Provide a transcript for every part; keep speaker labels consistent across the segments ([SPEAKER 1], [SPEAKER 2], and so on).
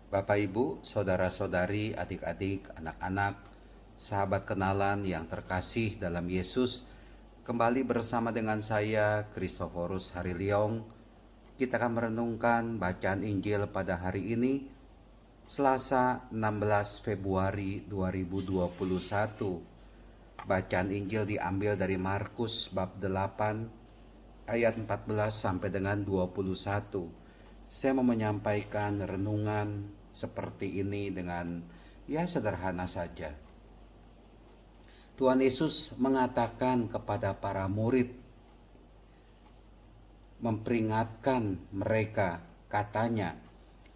[SPEAKER 1] Bapak Ibu, saudara-saudari, adik-adik, anak-anak, sahabat kenalan yang terkasih dalam Yesus, kembali bersama dengan saya, Kristoforus Hariliong. Kita akan merenungkan bacaan Injil pada hari ini, Selasa 16 Februari 2021. Bacaan Injil diambil dari Markus bab 8 ayat 14 sampai dengan 21. Saya mau menyampaikan renungan seperti ini dengan sederhana saja. Tuhan Yesus mengatakan kepada para murid, memperingatkan mereka, katanya,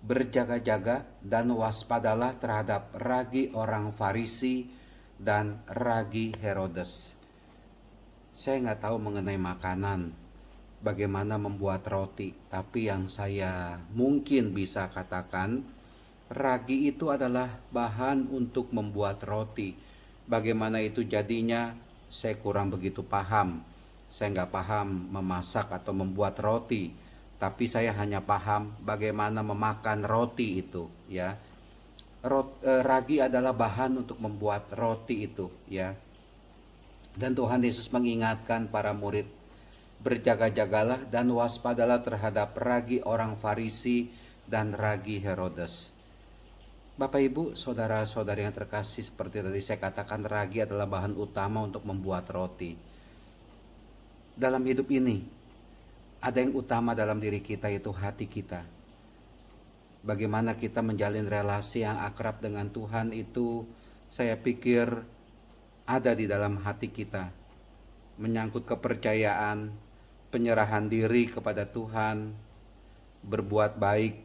[SPEAKER 1] berjaga-jaga dan waspadalah terhadap ragi orang Farisi dan ragi Herodes. Saya nggak tahu mengenai makanan, bagaimana membuat roti, tapi yang saya mungkin bisa katakan, ragi itu adalah bahan untuk membuat roti. Bagaimana itu jadinya, saya kurang begitu paham. Saya nggak paham memasak atau membuat roti, tapi saya hanya paham bagaimana memakan roti itu, ya. Ragi adalah bahan untuk membuat roti itu, ya. Dan Tuhan Yesus mengingatkan para murid, berjaga-jagalah dan waspadalah terhadap ragi orang Farisi dan ragi Herodes. Bapak Ibu, saudara-saudari yang terkasih, seperti tadi saya katakan, ragi adalah bahan utama untuk membuat roti. Dalam hidup ini, ada yang utama dalam diri kita, yaitu hati kita. Bagaimana kita menjalin relasi yang akrab dengan Tuhan itu, saya pikir ada di dalam hati kita. Menyangkut kepercayaan, penyerahan diri kepada Tuhan, berbuat baik,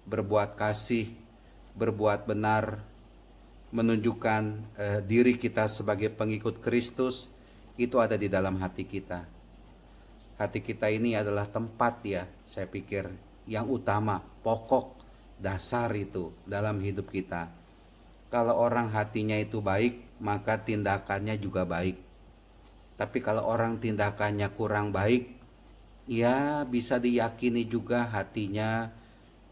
[SPEAKER 1] berbuat kasih, berbuat benar, menunjukkan diri kita sebagai pengikut Kristus, itu ada di dalam hati kita. Hati kita ini adalah tempat, ya, saya pikir yang utama, pokok, dasar itu dalam hidup kita. Kalau orang hatinya itu baik, maka tindakannya juga baik. Tapi kalau orang tindakannya kurang baik, ya bisa diyakini juga hatinya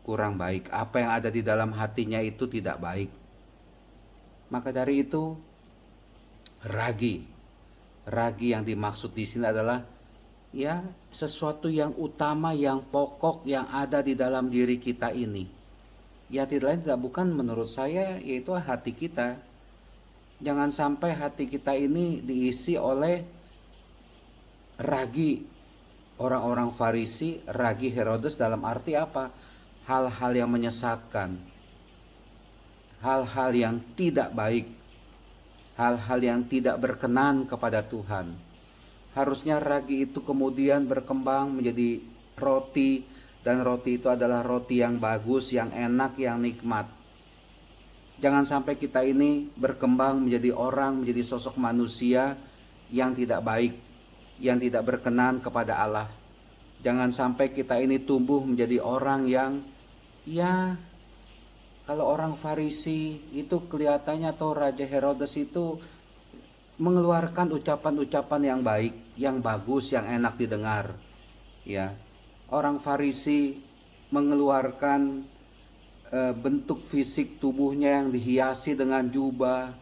[SPEAKER 1] kurang baik. Apa yang ada di dalam hatinya itu tidak baik. Maka dari itu, ragi yang dimaksud di sini adalah sesuatu yang utama, yang pokok, yang ada di dalam diri kita ini. Ya tidak lain bukan menurut saya, yaitu hati kita. Jangan sampai hati kita ini diisi oleh ragi orang-orang Farisi, ragi Herodes, dalam arti apa? Hal-hal yang menyesatkan, hal-hal yang tidak baik, hal-hal yang tidak berkenan kepada Tuhan. Harusnya ragi itu kemudian berkembang menjadi roti, dan roti itu adalah roti yang bagus, yang enak, yang nikmat. Jangan sampai kita ini berkembang menjadi orang, menjadi sosok manusia yang tidak baik, yang tidak berkenan kepada Allah. Jangan sampai kita ini tumbuh menjadi orang yang, kalau orang Farisi itu kelihatannya, atau Raja Herodes itu mengeluarkan ucapan-ucapan yang baik, yang bagus, yang enak didengar. Ya, orang Farisi mengeluarkan bentuk fisik tubuhnya yang dihiasi dengan jubah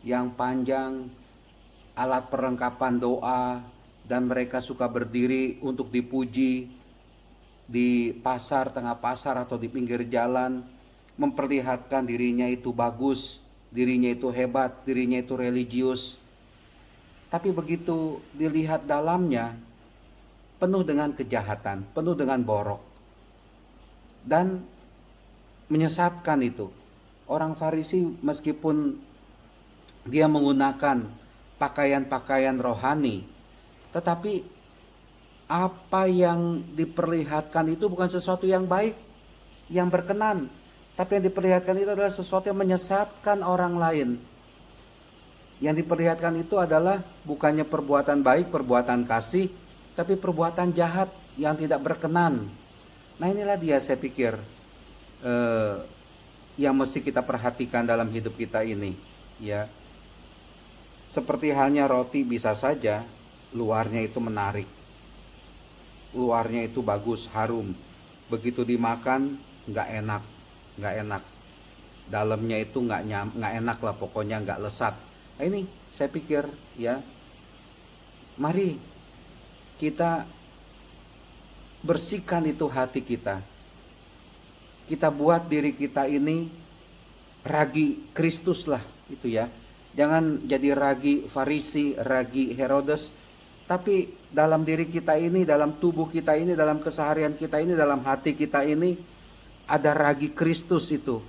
[SPEAKER 1] yang panjang, alat perlengkapan doa, dan mereka suka berdiri untuk dipuji di pasar, tengah pasar, atau di pinggir jalan, memperlihatkan dirinya itu bagus, dirinya itu hebat, dirinya itu religius. Tapi begitu dilihat dalamnya, penuh dengan kejahatan, penuh dengan borok, dan menyesatkan itu. Orang Farisi meskipun dia menggunakan pakaian-pakaian rohani, tetapi apa yang diperlihatkan itu bukan sesuatu yang baik, yang berkenan. Tapi yang diperlihatkan itu adalah sesuatu yang menyesatkan orang lain. Yang diperlihatkan itu adalah bukannya perbuatan baik, perbuatan kasih, tapi perbuatan jahat yang tidak berkenan. Nah inilah dia, saya pikir, yang mesti kita perhatikan dalam hidup kita ini, ya. Seperti halnya roti, bisa saja luarnya itu menarik, luarnya itu bagus, harum, begitu dimakan nggak enak, nggak enak. Dalamnya itu nggak enak lah, pokoknya nggak lesat. Nah, ini saya pikir ya, mari kita bersihkan itu hati kita. Kita buat diri kita ini ragi Kristus lah itu ya. Jangan jadi ragi Farisi, ragi Herodes, tapi dalam diri kita ini, dalam tubuh kita ini, dalam keseharian kita ini, dalam hati kita ini ada ragi Kristus itu.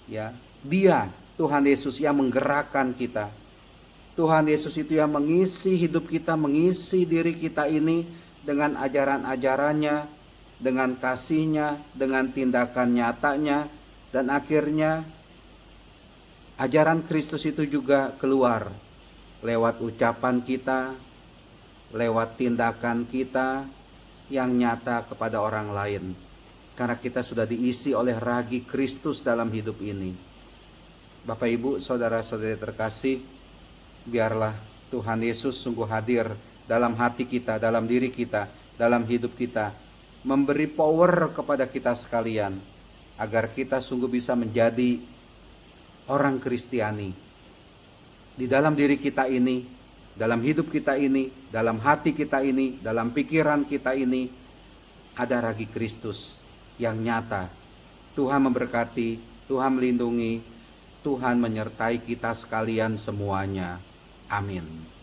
[SPEAKER 1] Ya, Dia Tuhan Yesus yang menggerakkan kita. Tuhan Yesus itu yang mengisi hidup kita, mengisi diri kita ini dengan ajaran-ajarannya, dengan kasih-Nya, dengan tindakan nyatanya, dan akhirnya ajaran Kristus itu juga keluar lewat ucapan kita, lewat tindakan kita yang nyata kepada orang lain. Karena kita sudah diisi oleh ragi Kristus dalam hidup ini. Bapak Ibu, saudara-saudari terkasih, biarlah Tuhan Yesus sungguh hadir dalam hati kita, dalam diri kita, dalam hidup kita, memberi power kepada kita sekalian, agar kita sungguh bisa menjadi orang Kristiani. Di dalam diri kita ini, dalam hidup kita ini, dalam hati kita ini, dalam pikiran kita ini, ada ragi Kristus yang nyata. Tuhan memberkati, Tuhan melindungi, Tuhan menyertai kita sekalian semuanya. Amin.